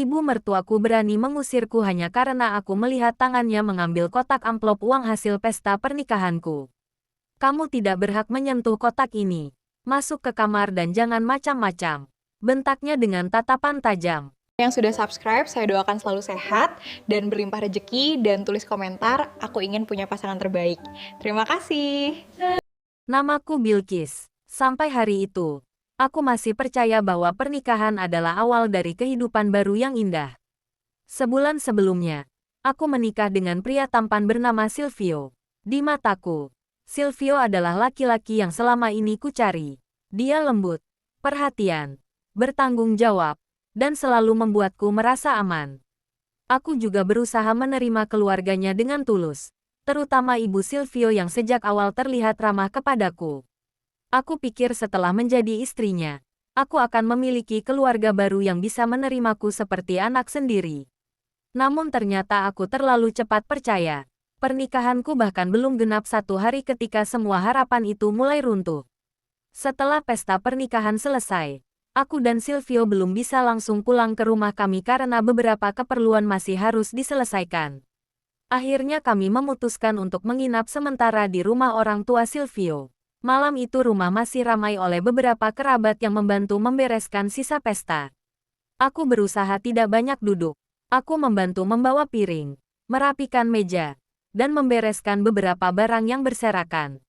Ibu mertuaku berani mengusirku hanya karena aku melihat tangannya mengambil kotak amplop uang hasil pesta pernikahanku. Kamu tidak berhak menyentuh kotak ini. Masuk ke kamar dan jangan macam-macam. Bentaknya dengan tatapan tajam. Yang sudah subscribe, saya doakan selalu sehat dan berlimpah rezeki, dan tulis komentar, aku ingin punya pasangan terbaik. Terima kasih. Namaku Bilqis. Sampai hari itu, aku masih percaya bahwa pernikahan adalah awal dari kehidupan baru yang indah. Sebulan sebelumnya, aku menikah dengan pria tampan bernama Silvio. Di mataku, Silvio adalah laki-laki yang selama ini kucari. Dia lembut, perhatian, bertanggung jawab, dan selalu membuatku merasa aman. Aku juga berusaha menerima keluarganya dengan tulus, terutama ibu Silvio yang sejak awal terlihat ramah kepadaku. Aku pikir setelah menjadi istrinya, aku akan memiliki keluarga baru yang bisa menerimaku seperti anak sendiri. Namun ternyata aku terlalu cepat percaya. Pernikahanku bahkan belum genap 1 hari ketika semua harapan itu mulai runtuh. Setelah pesta pernikahan selesai, aku dan Silvio belum bisa langsung pulang ke rumah kami karena beberapa keperluan masih harus diselesaikan. Akhirnya kami memutuskan untuk menginap sementara di rumah orang tua Silvio. Malam itu rumah masih ramai oleh beberapa kerabat yang membantu membereskan sisa pesta. Aku berusaha tidak banyak duduk. Aku membantu membawa piring, merapikan meja, dan membereskan beberapa barang yang berserakan.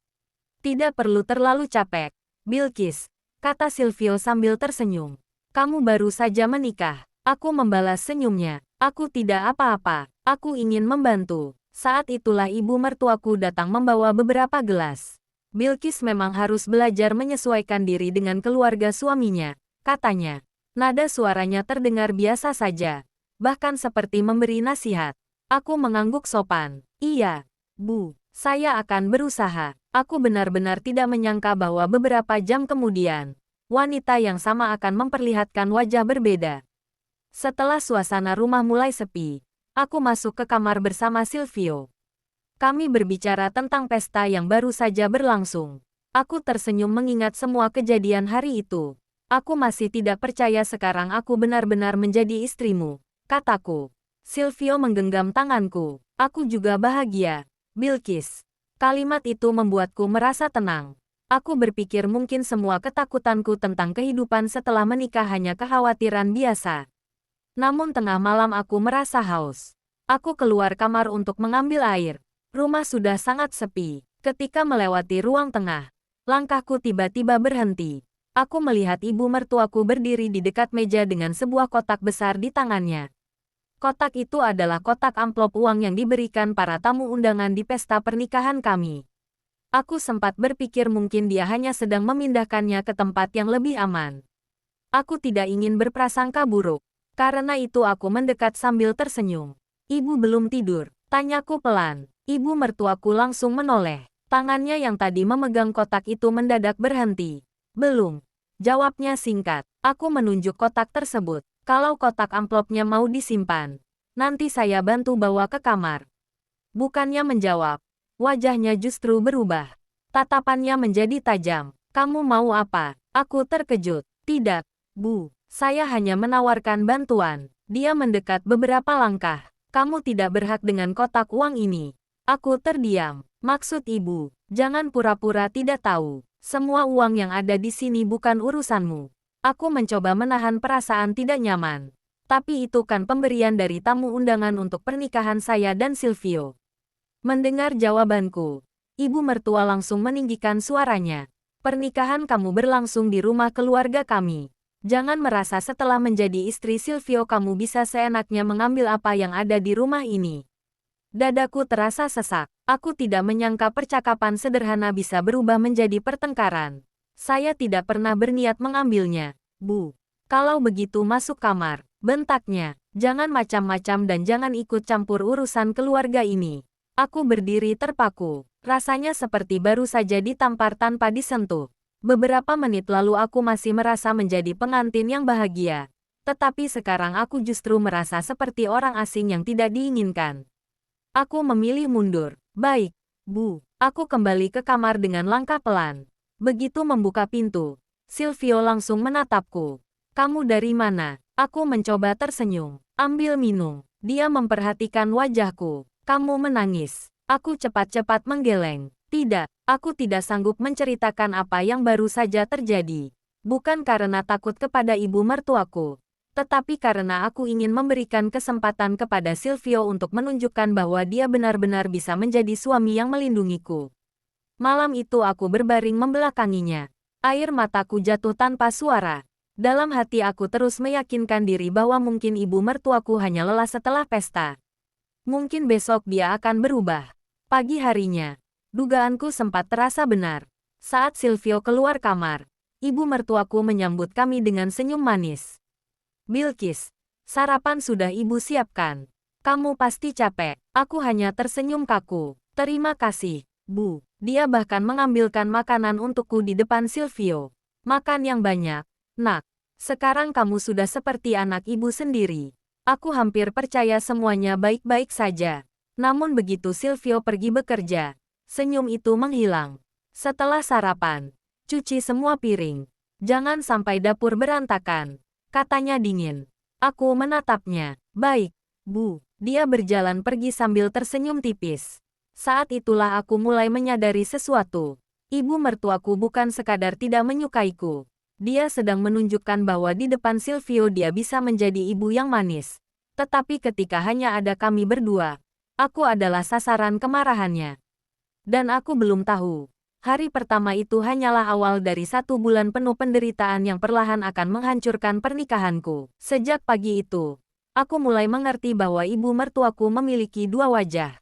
Tidak perlu terlalu capek, Bilqis, kata Silvio sambil tersenyum. Kamu baru saja menikah. Aku membalas senyumnya. Aku tidak apa-apa, aku ingin membantu. Saat itulah ibu mertuaku datang membawa beberapa gelas. Bilqis memang harus belajar menyesuaikan diri dengan keluarga suaminya, katanya. Nada suaranya terdengar biasa saja, bahkan seperti memberi nasihat. Aku mengangguk sopan. Iya, Bu, saya akan berusaha. Aku benar-benar tidak menyangka bahwa beberapa jam kemudian, wanita yang sama akan memperlihatkan wajah berbeda. Setelah suasana rumah mulai sepi, aku masuk ke kamar bersama Silvio. Kami berbicara tentang pesta yang baru saja berlangsung. Aku tersenyum mengingat semua kejadian hari itu. Aku masih tidak percaya sekarang aku benar-benar menjadi istrimu, kataku. Silvio menggenggam tanganku. Aku juga bahagia, Bilqis. Kalimat itu membuatku merasa tenang. Aku berpikir mungkin semua ketakutanku tentang kehidupan setelah menikah hanya kekhawatiran biasa. Namun tengah malam aku merasa haus. Aku keluar kamar untuk mengambil air. Rumah sudah sangat sepi. Ketika melewati ruang tengah, langkahku tiba-tiba berhenti. Aku melihat ibu mertuaku berdiri di dekat meja dengan sebuah kotak besar di tangannya. Kotak itu adalah kotak amplop uang yang diberikan para tamu undangan di pesta pernikahan kami. Aku sempat berpikir mungkin dia hanya sedang memindahkannya ke tempat yang lebih aman. Aku tidak ingin berprasangka buruk. Karena itu aku mendekat sambil tersenyum. Ibu belum tidur, tanyaku pelan. Ibu mertuaku langsung menoleh. Tangannya yang tadi memegang kotak itu mendadak berhenti. Belum. Jawabnya singkat. Aku menunjuk kotak tersebut. Kalau kotak amplopnya mau disimpan, nanti saya bantu bawa ke kamar. Bukannya menjawab. Wajahnya justru berubah. Tatapannya menjadi tajam. Kamu mau apa? Aku terkejut. Tidak, Bu. Saya hanya menawarkan bantuan. Dia mendekat beberapa langkah. Kamu tidak berhak dengan kotak uang ini. Aku terdiam. Maksud ibu, jangan pura-pura tidak tahu. Semua uang yang ada di sini bukan urusanmu. Aku mencoba menahan perasaan tidak nyaman. Tapi itu kan pemberian dari tamu undangan untuk pernikahan saya dan Silvio. Mendengar jawabanku, ibu mertua langsung meninggikan suaranya. Pernikahan kamu berlangsung di rumah keluarga kami. Jangan merasa setelah menjadi istri Silvio kamu bisa seenaknya mengambil apa yang ada di rumah ini. Dadaku terasa sesak. Aku tidak menyangka percakapan sederhana bisa berubah menjadi pertengkaran. Saya tidak pernah berniat mengambilnya, Bu. Kalau begitu masuk kamar, bentaknya. Jangan macam-macam dan jangan ikut campur urusan keluarga ini. Aku berdiri terpaku. Rasanya seperti baru saja ditampar tanpa disentuh. Beberapa menit lalu aku masih merasa menjadi pengantin yang bahagia. Tetapi sekarang aku justru merasa seperti orang asing yang tidak diinginkan. Aku memilih mundur. Baik, Bu. Aku kembali ke kamar dengan langkah pelan. Begitu membuka pintu, Silvio langsung menatapku. Kamu dari mana? Aku mencoba tersenyum. Ambil minum. Dia memperhatikan wajahku. Kamu menangis. Aku cepat-cepat menggeleng. Tidak, aku tidak sanggup menceritakan apa yang baru saja terjadi. Bukan karena takut kepada ibu mertuaku, tetapi karena aku ingin memberikan kesempatan kepada Silvio untuk menunjukkan bahwa dia benar-benar bisa menjadi suami yang melindungiku. Malam itu aku berbaring membelakanginya. Air mataku jatuh tanpa suara. Dalam hati aku terus meyakinkan diri bahwa mungkin ibu mertuaku hanya lelah setelah pesta. Mungkin besok dia akan berubah. Pagi harinya, dugaanku sempat terasa benar. Saat Silvio keluar kamar, ibu mertuaku menyambut kami dengan senyum manis. Bilqis, sarapan sudah ibu siapkan. Kamu pasti capek. Aku hanya tersenyum kaku. Terima kasih, Bu. Dia bahkan mengambilkan makanan untukku di depan Silvio. Makan yang banyak, nak. Sekarang kamu sudah seperti anak ibu sendiri. Aku hampir percaya semuanya baik-baik saja. Namun begitu Silvio pergi bekerja, senyum itu menghilang. Setelah sarapan, cuci semua piring. Jangan sampai dapur berantakan, katanya dingin. Aku menatapnya. Baik, Bu. Dia berjalan pergi sambil tersenyum tipis. Saat itulah aku mulai menyadari sesuatu. Ibu mertuaku bukan sekadar tidak menyukaiku. Dia sedang menunjukkan bahwa di depan Silvio dia bisa menjadi ibu yang manis. Tetapi ketika hanya ada kami berdua, aku adalah sasaran kemarahannya. Dan aku belum tahu. Hari pertama itu hanyalah awal dari 1 bulan penuh penderitaan yang perlahan akan menghancurkan pernikahanku. Sejak pagi itu, aku mulai mengerti bahwa ibu mertuaku memiliki 2 wajah.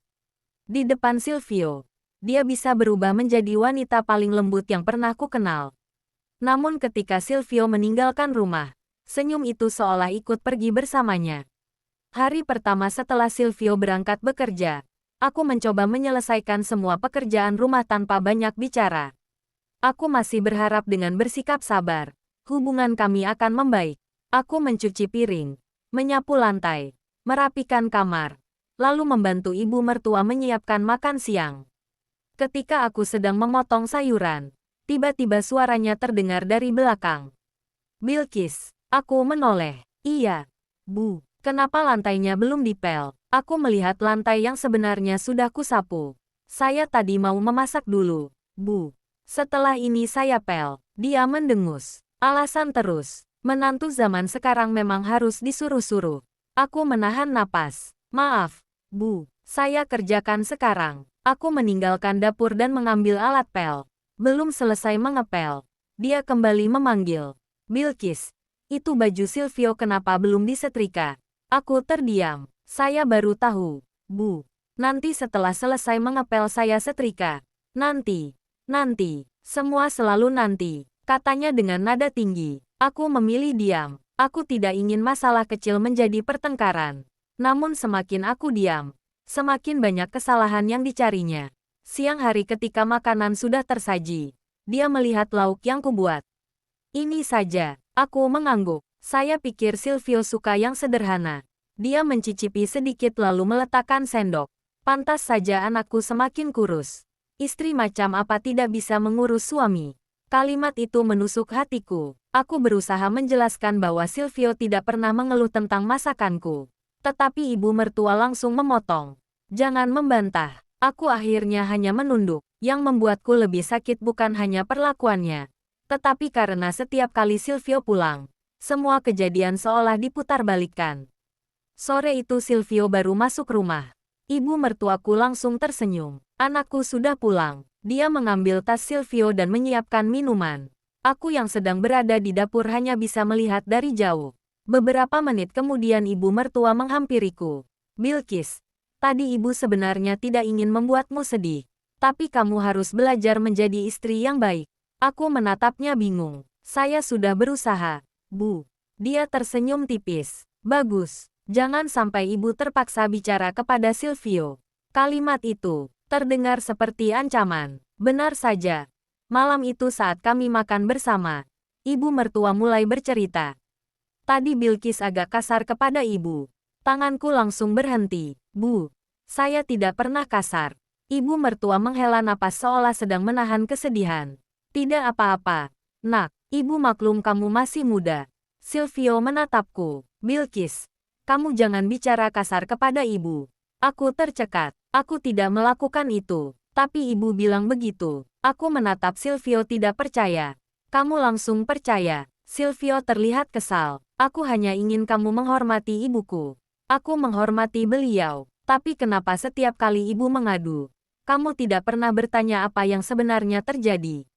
Di depan Silvio, dia bisa berubah menjadi wanita paling lembut yang pernah kukenal. Namun ketika Silvio meninggalkan rumah, senyum itu seolah ikut pergi bersamanya. Hari pertama setelah Silvio berangkat bekerja, aku mencoba menyelesaikan semua pekerjaan rumah tanpa banyak bicara. Aku masih berharap dengan bersikap sabar, hubungan kami akan membaik. Aku mencuci piring, menyapu lantai, merapikan kamar, lalu membantu ibu mertua menyiapkan makan siang. Ketika aku sedang memotong sayuran, tiba-tiba suaranya terdengar dari belakang. Bilqis, aku menoleh. Iya, Bu. Kenapa lantainya belum dipel? Aku melihat lantai yang sebenarnya sudah kusapu. Saya tadi mau memasak dulu, Bu. Setelah ini saya pel. Dia mendengus. Alasan terus. Menantu zaman sekarang memang harus disuruh-suruh. Aku menahan napas. Maaf, Bu. Saya kerjakan sekarang. Aku meninggalkan dapur dan mengambil alat pel. Belum selesai mengepel, dia kembali memanggil. Bilqis, itu baju Silvio kenapa belum disetrika? Aku terdiam. Saya baru tahu, Bu. Nanti setelah selesai mengepel saya setrika. Nanti, semua selalu nanti, katanya dengan nada tinggi. Aku memilih diam. Aku tidak ingin masalah kecil menjadi pertengkaran. Namun semakin aku diam, semakin banyak kesalahan yang dicarinya. Siang hari ketika makanan sudah tersaji, dia melihat lauk yang kubuat. Ini saja, aku mengangguk. Saya pikir Silvio suka yang sederhana. Dia mencicipi sedikit lalu meletakkan sendok. Pantas saja anakku semakin kurus. Istri macam apa tidak bisa mengurus suami. Kalimat itu menusuk hatiku. Aku berusaha menjelaskan bahwa Silvio tidak pernah mengeluh tentang masakanku. Tetapi ibu mertua langsung memotong. Jangan membantah. Aku akhirnya hanya menunduk. Yang membuatku lebih sakit bukan hanya perlakuannya, tetapi karena setiap kali Silvio pulang, semua kejadian seolah diputarbalikkan. Sore itu Silvio baru masuk rumah. Ibu mertuaku langsung tersenyum. Anakku sudah pulang. Dia mengambil tas Silvio dan menyiapkan minuman. Aku yang sedang berada di dapur hanya bisa melihat dari jauh. Beberapa menit kemudian ibu mertua menghampiriku. Bilqis, tadi ibu sebenarnya tidak ingin membuatmu sedih. Tapi kamu harus belajar menjadi istri yang baik. Aku menatapnya bingung. Saya sudah berusaha, Bu. Dia tersenyum tipis. Bagus. Jangan sampai ibu terpaksa bicara kepada Silvio. Kalimat itu terdengar seperti ancaman. Benar saja. Malam itu saat kami makan bersama, ibu mertua mulai bercerita. Tadi Bilqis agak kasar kepada ibu. Tanganku langsung berhenti. Bu, saya tidak pernah kasar. Ibu mertua menghela napas seolah sedang menahan kesedihan. Tidak apa-apa, nak. Ibu maklum kamu masih muda. Silvio menatapku. Bilqis, Kamu jangan bicara kasar kepada ibu. Aku tercekat. Aku tidak melakukan itu. Tapi ibu bilang begitu. Aku menatap Silvio tidak percaya. Kamu langsung percaya. Silvio terlihat kesal. Aku hanya ingin kamu menghormati ibuku. Aku menghormati beliau. Tapi kenapa setiap kali ibu mengadu, kamu tidak pernah bertanya apa yang sebenarnya terjadi?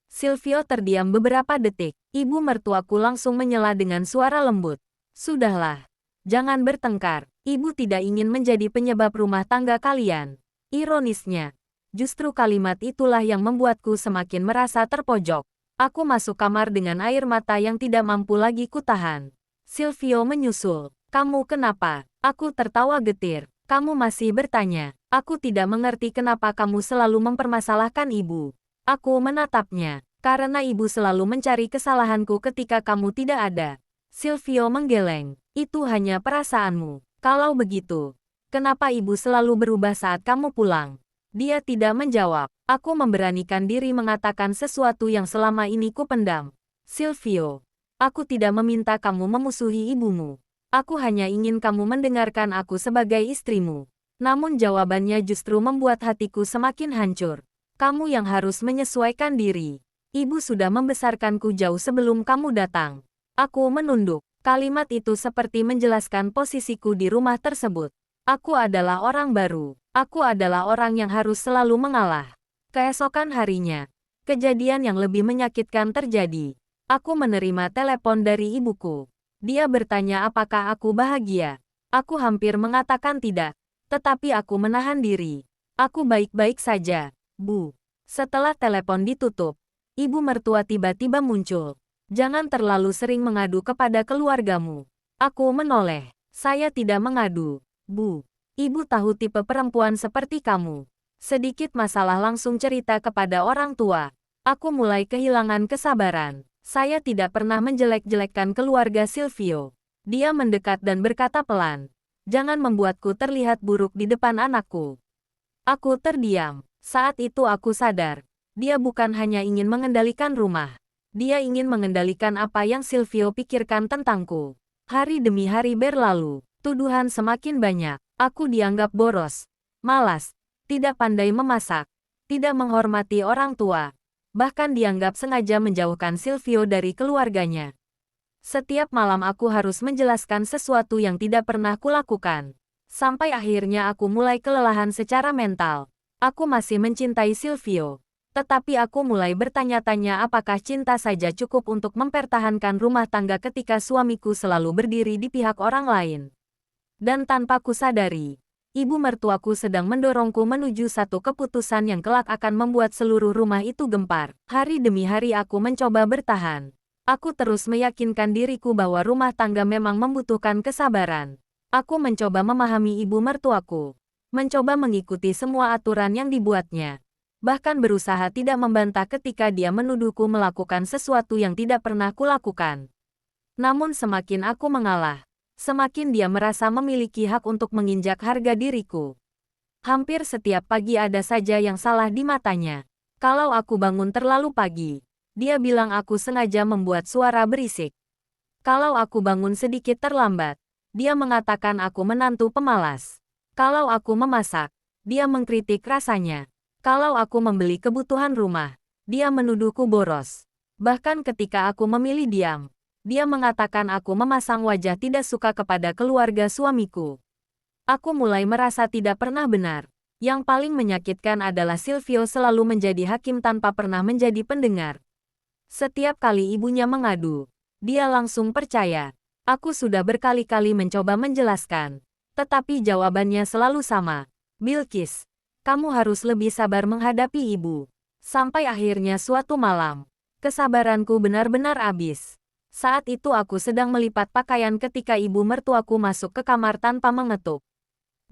Silvio terdiam beberapa detik. Ibu mertuaku langsung menyela dengan suara lembut. Sudahlah. Jangan bertengkar. Ibu tidak ingin menjadi penyebab rumah tangga kalian. Ironisnya, justru kalimat itulah yang membuatku semakin merasa terpojok. Aku masuk kamar dengan air mata yang tidak mampu lagi kutahan. Silvio menyusul. Kamu kenapa? Aku tertawa getir. Kamu masih bertanya. Aku tidak mengerti kenapa kamu selalu mempermasalahkan ibu. Aku menatapnya. Karena ibu selalu mencari kesalahanku ketika kamu tidak ada. Silvio menggeleng. Itu hanya perasaanmu. Kalau begitu, kenapa ibu selalu berubah saat kamu pulang? Dia tidak menjawab. Aku memberanikan diri mengatakan sesuatu yang selama ini kupendam. Silvio, aku tidak meminta kamu memusuhi ibumu. Aku hanya ingin kamu mendengarkan aku sebagai istrimu. Namun jawabannya justru membuat hatiku semakin hancur. Kamu yang harus menyesuaikan diri. Ibu sudah membesarkanku jauh sebelum kamu datang. Aku menunduk. Kalimat itu seperti menjelaskan posisiku di rumah tersebut. Aku adalah orang baru. Aku adalah orang yang harus selalu mengalah. Keesokan harinya, kejadian yang lebih menyakitkan terjadi. Aku menerima telepon dari ibuku. Dia bertanya apakah aku bahagia. Aku hampir mengatakan tidak. Tetapi aku menahan diri. Aku baik-baik saja, Bu. Setelah telepon ditutup, ibu mertua tiba-tiba muncul. Jangan terlalu sering mengadu kepada keluargamu. Aku menoleh. Saya tidak mengadu, Bu. Ibu tahu tipe perempuan seperti kamu. Sedikit masalah langsung cerita kepada orang tua. Aku mulai kehilangan kesabaran. Saya tidak pernah menjelek-jelekkan keluarga Silvio. Dia mendekat dan berkata pelan. Jangan membuatku terlihat buruk di depan anakku. Aku terdiam. Saat itu aku sadar. Dia bukan hanya ingin mengendalikan rumah. Dia ingin mengendalikan apa yang Silvio pikirkan tentangku. Hari demi hari berlalu. Tuduhan semakin banyak. Aku dianggap boros, malas, tidak pandai memasak, tidak menghormati orang tua. Bahkan dianggap sengaja menjauhkan Silvio dari keluarganya. Setiap malam aku harus menjelaskan sesuatu yang tidak pernah kulakukan. Sampai akhirnya aku mulai kelelahan secara mental. Aku masih mencintai Silvio. Tetapi aku mulai bertanya-tanya apakah cinta saja cukup untuk mempertahankan rumah tangga ketika suamiku selalu berdiri di pihak orang lain. Dan tanpa kusadari, ibu mertuaku sedang mendorongku menuju satu keputusan yang kelak akan membuat seluruh rumah itu gempar. Hari demi hari aku mencoba bertahan. Aku terus meyakinkan diriku bahwa rumah tangga memang membutuhkan kesabaran. Aku mencoba memahami ibu mertuaku. Mencoba mengikuti semua aturan yang dibuatnya. Bahkan berusaha tidak membantah ketika dia menuduhku melakukan sesuatu yang tidak pernah kulakukan. Namun semakin aku mengalah, semakin dia merasa memiliki hak untuk menginjak harga diriku. Hampir setiap pagi ada saja yang salah di matanya. Kalau aku bangun terlalu pagi, dia bilang aku sengaja membuat suara berisik. Kalau aku bangun sedikit terlambat, dia mengatakan aku menantu pemalas. Kalau aku memasak, dia mengkritik rasanya. Kalau aku membeli kebutuhan rumah, dia menuduhku boros. Bahkan ketika aku memilih diam, dia mengatakan aku memasang wajah tidak suka kepada keluarga suamiku. Aku mulai merasa tidak pernah benar. Yang paling menyakitkan adalah Silvio selalu menjadi hakim tanpa pernah menjadi pendengar. Setiap kali ibunya mengadu, dia langsung percaya. Aku sudah berkali-kali mencoba menjelaskan, tetapi jawabannya selalu sama. Bilqis, kamu harus lebih sabar menghadapi ibu. Sampai akhirnya suatu malam, kesabaranku benar-benar habis. Saat itu aku sedang melipat pakaian ketika ibu mertuaku masuk ke kamar tanpa mengetuk.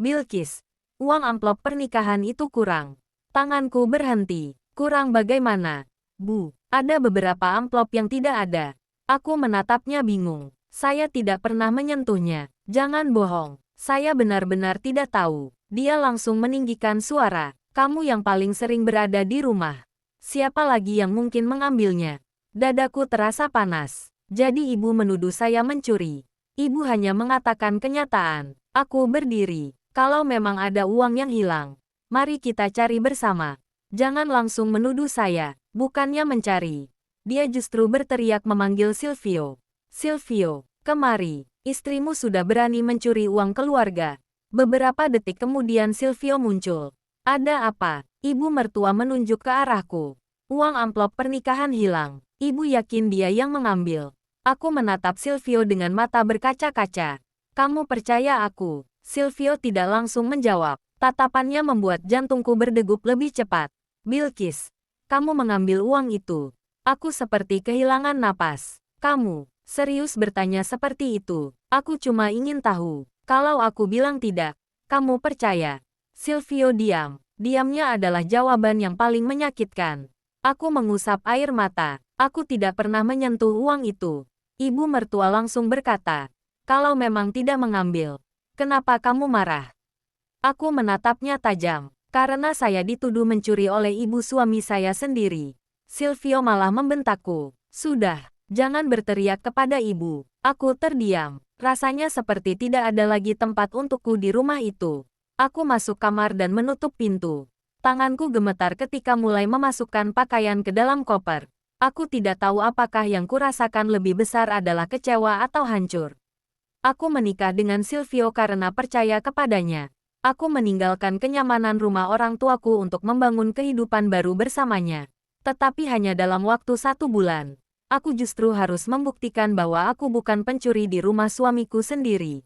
Bilqis, uang amplop pernikahan itu kurang. Tanganku berhenti. Kurang bagaimana? Bu, ada beberapa amplop yang tidak ada. Aku menatapnya bingung. Saya tidak pernah menyentuhnya. Jangan bohong. Saya benar-benar tidak tahu. Dia langsung meninggikan suara. Kamu yang paling sering berada di rumah. Siapa lagi yang mungkin mengambilnya? Dadaku terasa panas. Jadi ibu menuduh saya mencuri. Ibu hanya mengatakan kenyataan. Aku berdiri. Kalau memang ada uang yang hilang, mari kita cari bersama. Jangan langsung menuduh saya, bukannya mencari. Dia justru berteriak memanggil Silvio. Silvio, kemari. Istrimu sudah berani mencuri uang keluarga. Beberapa detik kemudian Silvio muncul. Ada apa? Ibu mertua menunjuk ke arahku. Uang amplop pernikahan hilang. Ibu yakin dia yang mengambil. Aku menatap Silvio dengan mata berkaca-kaca. Kamu percaya aku? Silvio tidak langsung menjawab. Tatapannya membuat jantungku berdegup lebih cepat. Bilqis, kamu mengambil uang itu. Aku seperti kehilangan napas. Kamu serius bertanya seperti itu? Aku cuma ingin tahu. Kalau aku bilang tidak, kamu percaya? Silvio diam. Diamnya adalah jawaban yang paling menyakitkan. Aku mengusap air mata. Aku tidak pernah menyentuh uang itu. Ibu mertua langsung berkata, kalau memang tidak mengambil, kenapa kamu marah? Aku menatapnya tajam. Karena saya dituduh mencuri oleh ibu suami saya sendiri. Silvio malah membentakku. Sudah, jangan berteriak kepada ibu. Aku terdiam. Rasanya seperti tidak ada lagi tempat untukku di rumah itu. Aku masuk kamar dan menutup pintu. Tanganku gemetar ketika mulai memasukkan pakaian ke dalam koper. Aku tidak tahu apakah yang kurasakan lebih besar adalah kecewa atau hancur. Aku menikah dengan Silvio karena percaya kepadanya. Aku meninggalkan kenyamanan rumah orang tuaku untuk membangun kehidupan baru bersamanya. Tetapi hanya dalam waktu 1 bulan. Aku justru harus membuktikan bahwa aku bukan pencuri di rumah suamiku sendiri.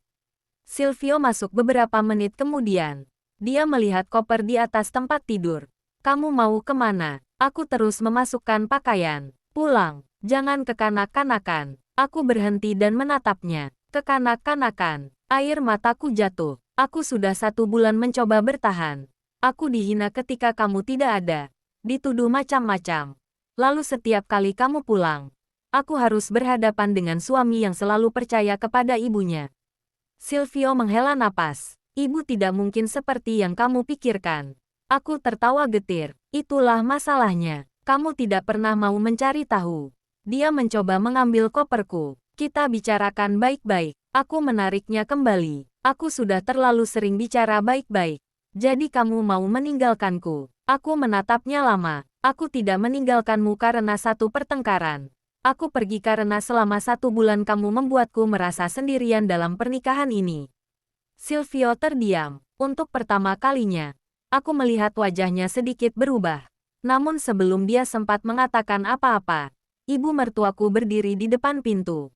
Silvio masuk beberapa menit kemudian. Dia melihat koper di atas tempat tidur. Kamu mau kemana? Aku terus memasukkan pakaian. Pulang. Jangan kekanak-kanakan. Aku berhenti dan menatapnya. Kekanak-kanakan. Air mataku jatuh. Aku sudah 1 bulan mencoba bertahan. Aku dihina ketika kamu tidak ada. Dituduh macam-macam. Lalu setiap kali kamu pulang, aku harus berhadapan dengan suami yang selalu percaya kepada ibunya. Silvio menghela napas. Ibu tidak mungkin seperti yang kamu pikirkan. Aku tertawa getir. Itulah masalahnya. Kamu tidak pernah mau mencari tahu. Dia mencoba mengambil koperku. Kita bicarakan baik-baik. Aku menariknya kembali. Aku sudah terlalu sering bicara baik-baik. Jadi kamu mau meninggalkanku? Aku menatapnya lama. Aku tidak meninggalkanmu karena satu pertengkaran. Aku pergi karena selama 1 bulan kamu membuatku merasa sendirian dalam pernikahan ini. Silvio terdiam. Untuk pertama kalinya, aku melihat wajahnya sedikit berubah. Namun sebelum dia sempat mengatakan apa-apa, ibu mertuaku berdiri di depan pintu.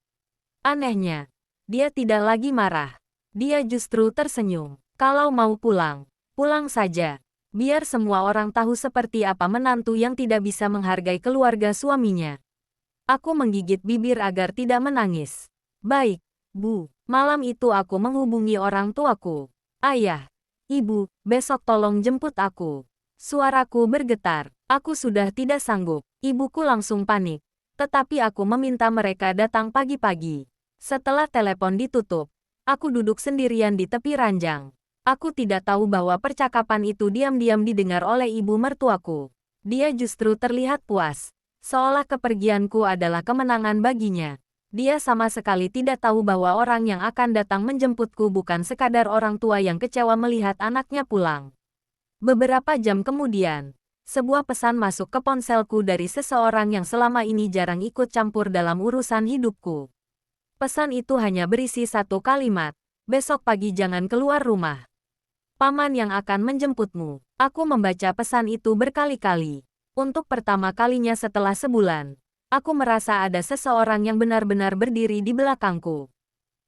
Anehnya, dia tidak lagi marah. Dia justru tersenyum. Kalau mau pulang, pulang saja. Biar semua orang tahu seperti apa menantu yang tidak bisa menghargai keluarga suaminya. Aku menggigit bibir agar tidak menangis. Baik, Bu. Malam itu aku menghubungi orang tuaku. Ayah, Ibu, besok tolong jemput aku. Suaraku bergetar. Aku sudah tidak sanggup. Ibuku langsung panik. Tetapi aku meminta mereka datang pagi-pagi. Setelah telepon ditutup, aku duduk sendirian di tepi ranjang. Aku tidak tahu bahwa percakapan itu diam-diam didengar oleh ibu mertuaku. Dia justru terlihat puas. Seolah kepergianku adalah kemenangan baginya. Dia sama sekali tidak tahu bahwa orang yang akan datang menjemputku bukan sekadar orang tua yang kecewa melihat anaknya pulang. Beberapa jam kemudian, sebuah pesan masuk ke ponselku dari seseorang yang selama ini jarang ikut campur dalam urusan hidupku. Pesan itu hanya berisi 1 kalimat, besok pagi jangan keluar rumah. Paman yang akan menjemputmu. Aku membaca pesan itu berkali-kali. Untuk pertama kalinya setelah sebulan, aku merasa ada seseorang yang benar-benar berdiri di belakangku.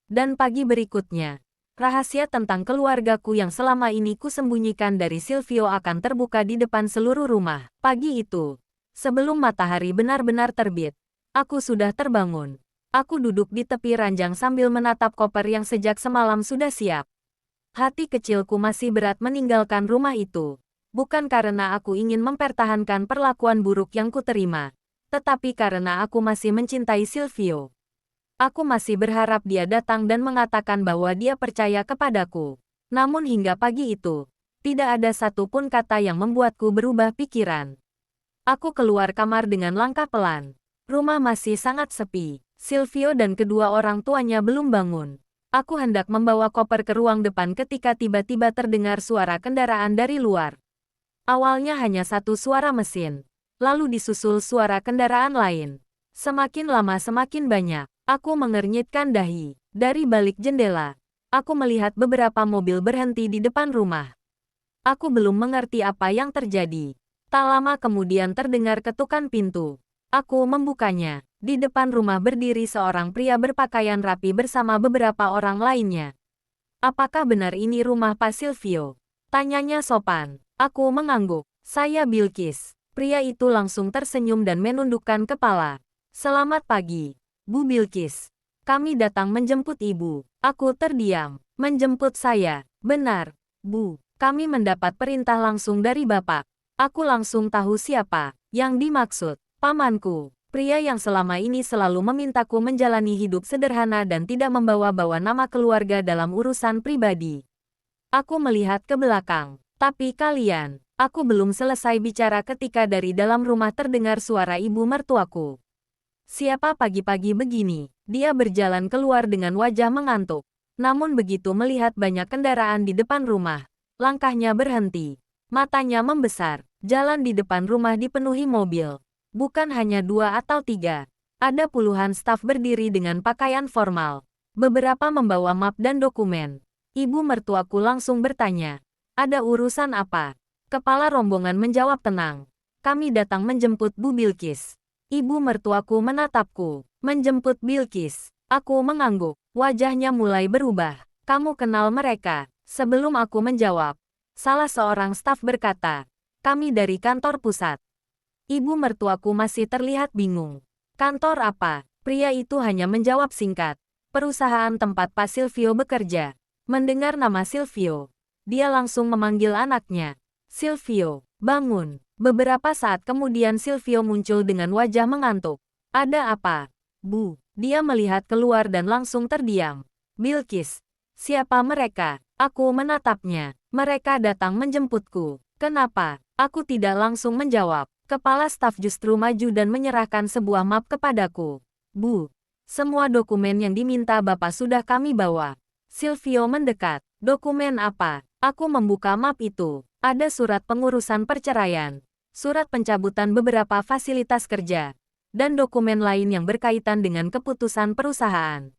Dan pagi berikutnya, rahasia tentang keluargaku yang selama ini kusembunyikan dari Silvio akan terbuka di depan seluruh rumah. Pagi itu, sebelum matahari benar-benar terbit, aku sudah terbangun. Aku duduk di tepi ranjang sambil menatap koper yang sejak semalam sudah siap. Hati kecilku masih berat meninggalkan rumah itu. Bukan karena aku ingin mempertahankan perlakuan buruk yang kuterima, tetapi karena aku masih mencintai Silvio. Aku masih berharap dia datang dan mengatakan bahwa dia percaya kepadaku. Namun hingga pagi itu, tidak ada satupun kata yang membuatku berubah pikiran. Aku keluar kamar dengan langkah pelan. Rumah masih sangat sepi. Silvio dan kedua orang tuanya belum bangun. Aku hendak membawa koper ke ruang depan ketika tiba-tiba terdengar suara kendaraan dari luar. Awalnya hanya satu suara mesin, lalu disusul suara kendaraan lain. Semakin lama semakin banyak. Aku mengernyitkan dahi. Dari balik jendela, aku melihat beberapa mobil berhenti di depan rumah. Aku belum mengerti apa yang terjadi. Tak lama kemudian terdengar ketukan pintu. Aku membukanya. Di depan rumah berdiri seorang pria berpakaian rapi bersama beberapa orang lainnya. "Apakah benar ini rumah Pak Silvio?" Tanyanya sopan. Aku mengangguk. "Saya Bilqis." Pria itu langsung tersenyum dan menundukkan kepala. "Selamat pagi, Bu Bilqis. Kami datang menjemput Ibu." Aku terdiam. "Menjemput saya?" "Benar, Bu. Kami mendapat perintah langsung dari Bapak." Aku langsung tahu siapa yang dimaksud. Pamanku. Pria yang selama ini selalu memintaku menjalani hidup sederhana dan tidak membawa-bawa nama keluarga dalam urusan pribadi. Aku melihat ke belakang. "Tapi kalian..." Aku belum selesai bicara ketika dari dalam rumah terdengar suara ibu mertuaku. "Siapa pagi-pagi begini?" Dia berjalan keluar dengan wajah mengantuk. Namun begitu melihat banyak kendaraan di depan rumah, langkahnya berhenti. Matanya membesar. Jalan di depan rumah dipenuhi mobil. Bukan hanya 2 atau 3. Ada puluhan staf berdiri dengan pakaian formal. Beberapa membawa map dan dokumen. Ibu mertuaku langsung bertanya, "Ada urusan apa?" Kepala rombongan menjawab tenang, "Kami datang menjemput Bu Bilqis." Ibu mertuaku menatapku. "Menjemput Bilqis?" Aku mengangguk. Wajahnya mulai berubah. "Kamu kenal mereka?" Sebelum aku menjawab, salah seorang staf berkata, "Kami dari kantor pusat." Ibu mertuaku masih terlihat bingung. "Kantor apa?" Pria itu hanya menjawab singkat, "Perusahaan tempat Pak Silvio bekerja." Mendengar nama Silvio, dia langsung memanggil anaknya. "Silvio, bangun." Beberapa saat kemudian Silvio muncul dengan wajah mengantuk. "Ada apa, Bu?" Dia melihat keluar dan langsung terdiam. "Bilqis, siapa mereka?" Aku menatapnya. "Mereka datang menjemputku." "Kenapa?" Aku tidak langsung menjawab. Kepala staf justru maju dan menyerahkan sebuah map kepadaku. "Bu, semua dokumen yang diminta Bapak sudah kami bawa." Silvio mendekat. "Dokumen apa?" Aku membuka map itu. Ada surat pengurusan perceraian, surat pencabutan beberapa fasilitas kerja, dan dokumen lain yang berkaitan dengan keputusan perusahaan.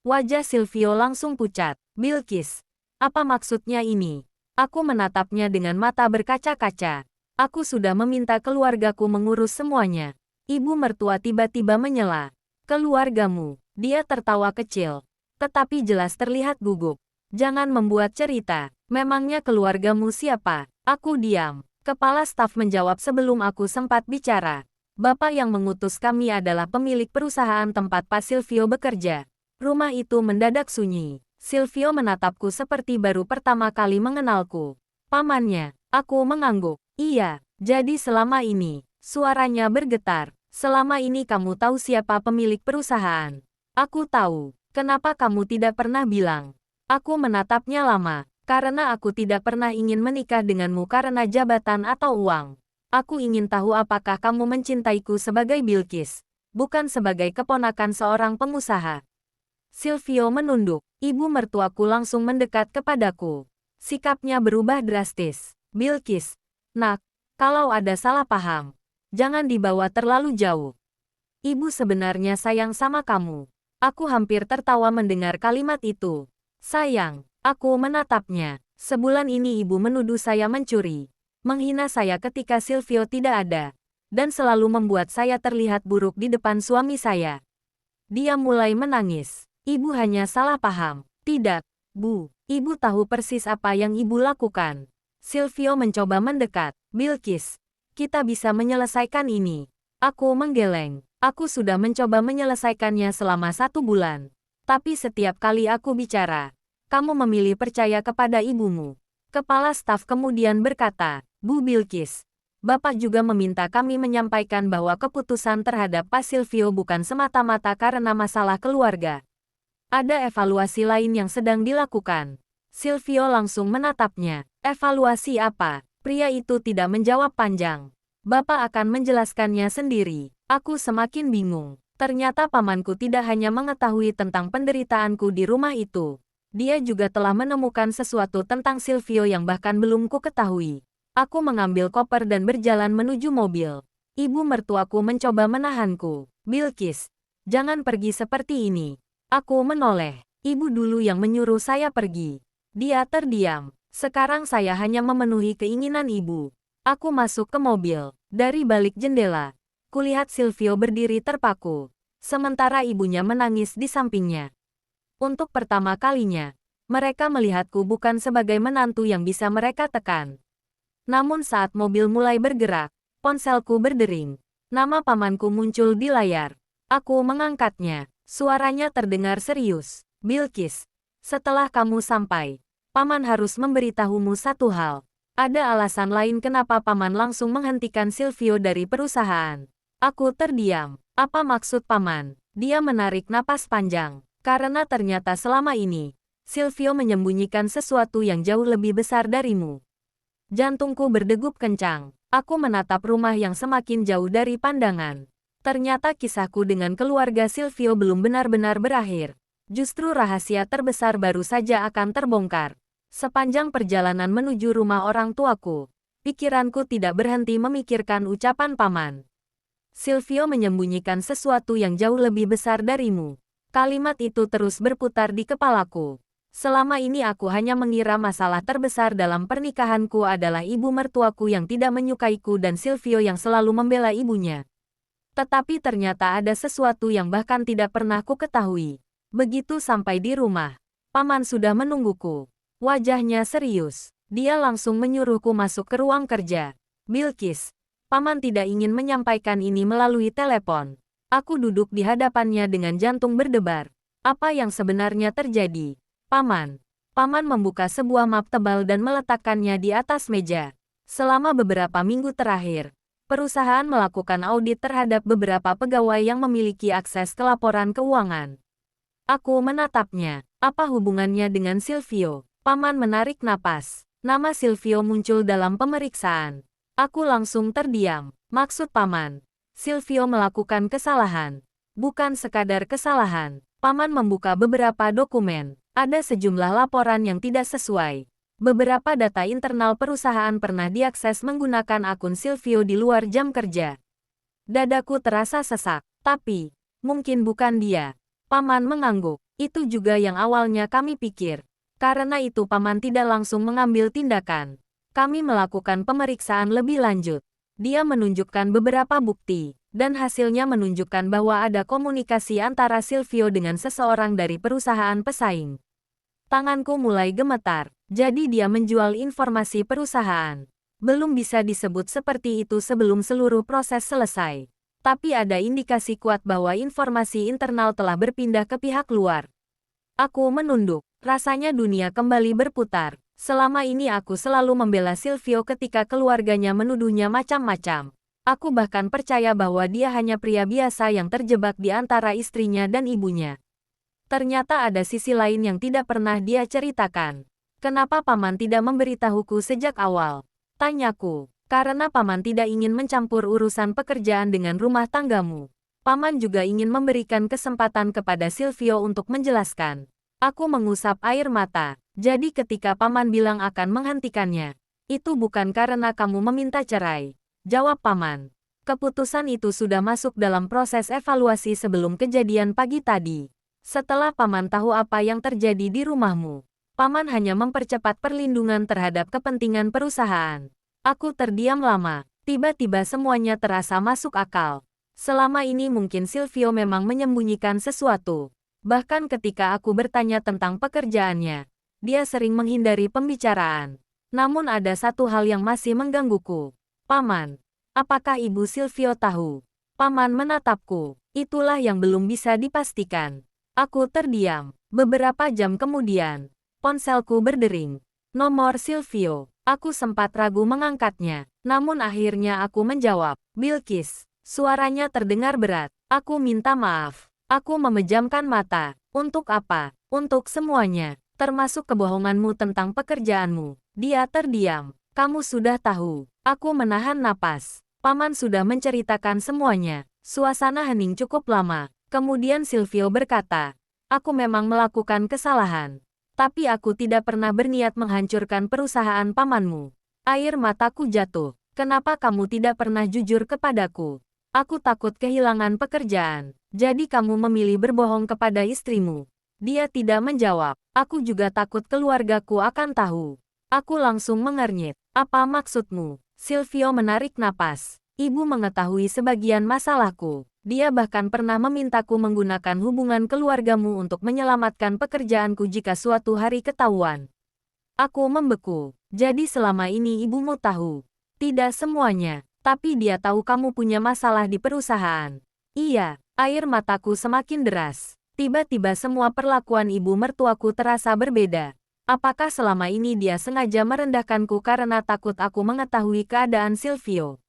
Wajah Silvio langsung pucat. "Bilqis, apa maksudnya ini?" Aku menatapnya dengan mata berkaca-kaca. "Aku sudah meminta keluargaku mengurus semuanya." Ibu mertua tiba-tiba menyela. "Keluargamu?" Dia tertawa kecil, tetapi jelas terlihat gugup. "Jangan membuat cerita. Memangnya keluargamu siapa?" Aku diam. Kepala staf menjawab sebelum aku sempat bicara. "Bapak yang mengutus kami adalah pemilik perusahaan tempat Pak Silvio bekerja." Rumah itu mendadak sunyi. Silvio menatapku seperti baru pertama kali mengenalku. "Pamannya." Aku mengangguk. "Iya, jadi selama ini." Suaranya bergetar. "Selama ini kamu tahu siapa pemilik perusahaan?" "Aku tahu." "Kenapa kamu tidak pernah bilang?" Aku menatapnya lama. "Karena aku tidak pernah ingin menikah denganmu karena jabatan atau uang. Aku ingin tahu apakah kamu mencintaiku sebagai Bilqis, bukan sebagai keponakan seorang pengusaha." Silvio menunduk. Ibu mertuaku langsung mendekat kepadaku. Sikapnya berubah drastis. "Bilqis, nak, kalau ada salah paham, jangan dibawa terlalu jauh. Ibu sebenarnya sayang sama kamu." Aku hampir tertawa mendengar kalimat itu. "Sayang." Aku menatapnya. Sebulan ini ibu menuduh saya mencuri, menghina saya ketika Silvio tidak ada, dan selalu membuat saya terlihat buruk di depan suami saya. Dia mulai menangis. "Ibu hanya salah paham." "Tidak, Bu. Ibu tahu persis apa yang ibu lakukan." Silvio mencoba mendekat. "Bilqis, kita bisa menyelesaikan ini." Aku menggeleng. Aku sudah mencoba menyelesaikannya selama 1 bulan. Tapi setiap kali aku bicara, kamu memilih percaya kepada ibumu. Kepala staf kemudian berkata, "Bu Bilqis, Bapak juga meminta kami menyampaikan bahwa keputusan terhadap Pak Silvio bukan semata-mata karena masalah keluarga. Ada evaluasi lain yang sedang dilakukan." Silvio langsung menatapnya. "Evaluasi apa?" Pria itu tidak menjawab panjang. "Bapak akan menjelaskannya sendiri." Aku semakin bingung. Ternyata pamanku tidak hanya mengetahui tentang penderitaanku di rumah itu. Dia juga telah menemukan sesuatu tentang Silvio yang bahkan belum ku ketahui. Aku mengambil koper dan berjalan menuju mobil. Ibu mertuaku mencoba menahanku. Bilqis, jangan pergi seperti ini. Aku menoleh. Ibu dulu yang menyuruh saya pergi. Dia terdiam. Sekarang saya hanya memenuhi keinginan ibu. Aku masuk ke mobil. Dari balik jendela, kulihat Silvio berdiri terpaku. Sementara ibunya menangis di sampingnya. Untuk pertama kalinya, mereka melihatku bukan sebagai menantu yang bisa mereka tekan. Namun saat mobil mulai bergerak, ponselku berdering. Nama pamanku muncul di layar. Aku mengangkatnya. Suaranya terdengar serius. Bilqis, setelah kamu sampai, paman harus memberitahumu satu hal. Ada alasan lain kenapa paman langsung menghentikan Silvio dari perusahaan. Aku terdiam. Apa maksud paman? Dia menarik napas panjang. Karena ternyata selama ini, Silvio menyembunyikan sesuatu yang jauh lebih besar darimu. Jantungku berdegup kencang. Aku menatap rumah yang semakin jauh dari pandangan. Ternyata kisahku dengan keluarga Silvio belum benar-benar berakhir. Justru rahasia terbesar baru saja akan terbongkar. Sepanjang perjalanan menuju rumah orang tuaku, pikiranku tidak berhenti memikirkan ucapan paman. Silvio menyembunyikan sesuatu yang jauh lebih besar darimu. Kalimat itu terus berputar di kepalaku. Selama ini aku hanya mengira masalah terbesar dalam pernikahanku adalah ibu mertuaku yang tidak menyukaiku dan Silvio yang selalu membela ibunya. Tetapi ternyata ada sesuatu yang bahkan tidak pernah ku ketahui. Begitu sampai di rumah, paman sudah menungguku. Wajahnya serius. Dia langsung menyuruhku masuk ke ruang kerja. Bilqis, paman tidak ingin menyampaikan ini melalui telepon. Aku duduk di hadapannya dengan jantung berdebar. Apa yang sebenarnya terjadi? Paman. Paman membuka sebuah map tebal dan meletakkannya di atas meja. Selama beberapa minggu terakhir, perusahaan melakukan audit terhadap beberapa pegawai yang memiliki akses ke laporan keuangan. Aku menatapnya. Apa hubungannya dengan Silvio? Paman menarik napas. Nama Silvio muncul dalam pemeriksaan. Aku langsung terdiam. Maksud paman, Silvio melakukan kesalahan. Bukan sekadar kesalahan. Paman membuka beberapa dokumen. Ada sejumlah laporan yang tidak sesuai. Beberapa data internal perusahaan pernah diakses menggunakan akun Silvio di luar jam kerja. Dadaku terasa sesak. Tapi, mungkin bukan dia. Paman mengangguk. Itu juga yang awalnya kami pikir. Karena itu paman tidak langsung mengambil tindakan. Kami melakukan pemeriksaan lebih lanjut. Dia menunjukkan beberapa bukti, dan hasilnya menunjukkan bahwa ada komunikasi antara Silvio dengan seseorang dari perusahaan pesaing. Tanganku mulai gemetar, jadi dia menjual informasi perusahaan. Belum bisa disebut seperti itu sebelum seluruh proses selesai. Tapi ada indikasi kuat bahwa informasi internal telah berpindah ke pihak luar. Aku menunduk. Rasanya dunia kembali berputar. Selama ini aku selalu membela Silvio ketika keluarganya menuduhnya macam-macam. Aku bahkan percaya bahwa dia hanya pria biasa yang terjebak di antara istrinya dan ibunya. Ternyata ada sisi lain yang tidak pernah dia ceritakan. Kenapa paman tidak memberitahuku sejak awal? Tanyaku. Karena paman tidak ingin mencampur urusan pekerjaan dengan rumah tanggamu. Paman juga ingin memberikan kesempatan kepada Silvio untuk menjelaskan. Aku mengusap air mata. Jadi ketika paman bilang akan menghentikannya, itu bukan karena kamu meminta cerai. Jawab paman. Keputusan itu sudah masuk dalam proses evaluasi sebelum kejadian pagi tadi. Setelah paman tahu apa yang terjadi di rumahmu, paman hanya mempercepat perlindungan terhadap kepentingan perusahaan. Aku terdiam lama. Tiba-tiba semuanya terasa masuk akal. Selama ini mungkin Silvio memang menyembunyikan sesuatu. Bahkan ketika aku bertanya tentang pekerjaannya, dia sering menghindari pembicaraan. Namun ada satu hal yang masih menggangguku. Paman, apakah ibu Silvio tahu? Paman menatapku. Itulah yang belum bisa dipastikan. Aku terdiam. Beberapa jam kemudian, ponselku berdering. Nomor Silvio. Aku sempat ragu mengangkatnya. Namun akhirnya aku menjawab. Bilqis. Suaranya terdengar berat. Aku minta maaf. Aku memejamkan mata. Untuk apa? Untuk semuanya. Termasuk kebohonganmu tentang pekerjaanmu. Dia terdiam. Kamu sudah tahu. Aku menahan napas. Paman sudah menceritakan semuanya. Suasana hening cukup lama. Kemudian Silvio berkata, aku memang melakukan kesalahan. Tapi aku tidak pernah berniat menghancurkan perusahaan pamanmu. Air mataku jatuh. Kenapa kamu tidak pernah jujur kepadaku? Aku takut kehilangan pekerjaan. Jadi kamu memilih berbohong kepada istrimu. Dia tidak menjawab. Aku juga takut keluargaku akan tahu. Aku langsung mengernyit. Apa maksudmu? Silvio menarik napas. Ibu mengetahui sebagian masalahku. Dia bahkan pernah memintaku menggunakan hubungan keluargamu untuk menyelamatkan pekerjaanku jika suatu hari ketahuan. Aku membeku. Jadi selama ini ibumu tahu. Tidak semuanya. Tapi dia tahu kamu punya masalah di perusahaan. Iya, air mataku semakin deras. Tiba-tiba semua perlakuan ibu mertuaku terasa berbeda. Apakah selama ini dia sengaja merendahkanku karena takut aku mengetahui keadaan Silvio?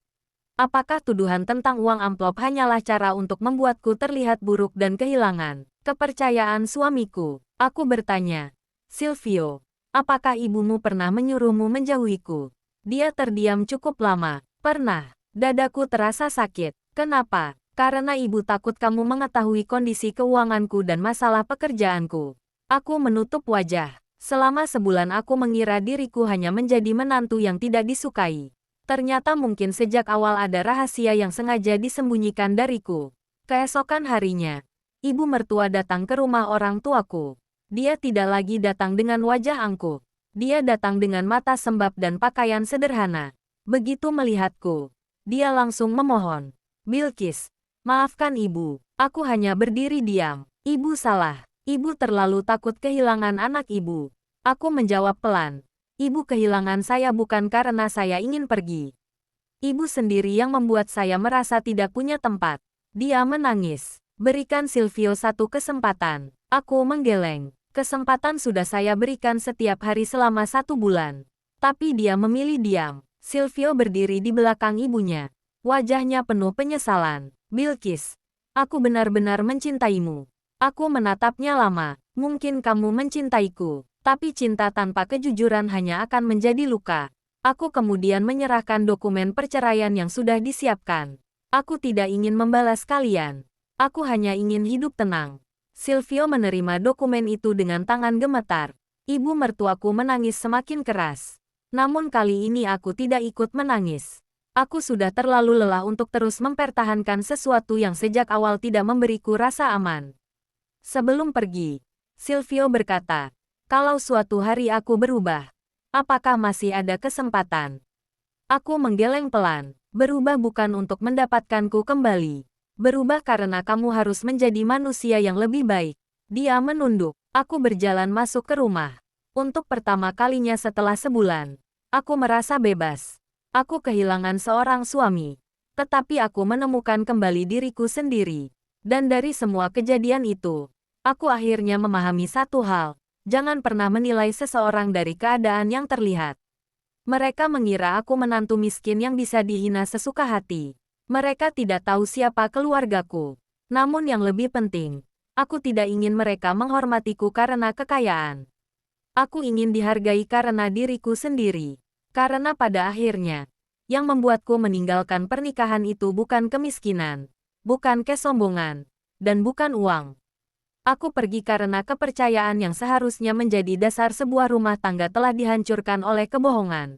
Apakah tuduhan tentang uang amplop hanyalah cara untuk membuatku terlihat buruk dan kehilangan kepercayaan suamiku? Aku bertanya. Silvio, apakah ibumu pernah menyuruhmu menjauhiku? Dia terdiam cukup lama. Pernah. Dadaku terasa sakit. Kenapa? Karena ibu takut kamu mengetahui kondisi keuanganku dan masalah pekerjaanku. Aku menutup wajah. Selama sebulan aku mengira diriku hanya menjadi menantu yang tidak disukai. Ternyata mungkin sejak awal ada rahasia yang sengaja disembunyikan dariku. Keesokan harinya, ibu mertua datang ke rumah orang tuaku. Dia tidak lagi datang dengan wajah angkuh. Dia datang dengan mata sembab dan pakaian sederhana. Begitu melihatku, dia langsung memohon. Bilqis, maafkan ibu. Aku hanya berdiri diam. Ibu salah. Ibu terlalu takut kehilangan anak ibu. Aku menjawab pelan. Ibu kehilangan saya bukan karena saya ingin pergi. Ibu sendiri yang membuat saya merasa tidak punya tempat. Dia menangis. Berikan Silvio satu kesempatan. Aku menggeleng. Kesempatan sudah saya berikan setiap hari selama 1 bulan. Tapi dia memilih diam. Silvio berdiri di belakang ibunya. Wajahnya penuh penyesalan. Bilqis, aku benar-benar mencintaimu. Aku menatapnya lama. Mungkin kamu mencintaiku. Tapi cinta tanpa kejujuran hanya akan menjadi luka. Aku kemudian menyerahkan dokumen perceraian yang sudah disiapkan. Aku tidak ingin membalas kalian. Aku hanya ingin hidup tenang. Silvio menerima dokumen itu dengan tangan gemetar. Ibu mertuaku menangis semakin keras. Namun kali ini aku tidak ikut menangis. Aku sudah terlalu lelah untuk terus mempertahankan sesuatu yang sejak awal tidak memberiku rasa aman. Sebelum pergi, Silvio berkata, kalau suatu hari aku berubah, apakah masih ada kesempatan? Aku menggeleng pelan. Berubah bukan untuk mendapatkanku kembali. Berubah karena kamu harus menjadi manusia yang lebih baik. Dia menunduk. Aku berjalan masuk ke rumah. Untuk pertama kalinya setelah sebulan, aku merasa bebas. Aku kehilangan seorang suami. Tetapi aku menemukan kembali diriku sendiri. Dan dari semua kejadian itu, aku akhirnya memahami satu hal. Jangan pernah menilai seseorang dari keadaan yang terlihat. Mereka mengira aku menantu miskin yang bisa dihina sesuka hati. Mereka tidak tahu siapa keluargaku. Namun yang lebih penting, aku tidak ingin mereka menghormatiku karena kekayaan. Aku ingin dihargai karena diriku sendiri. Karena pada akhirnya, yang membuatku meninggalkan pernikahan itu bukan kemiskinan, bukan kesombongan, dan bukan uang. Aku pergi karena kepercayaan yang seharusnya menjadi dasar sebuah rumah tangga telah dihancurkan oleh kebohongan.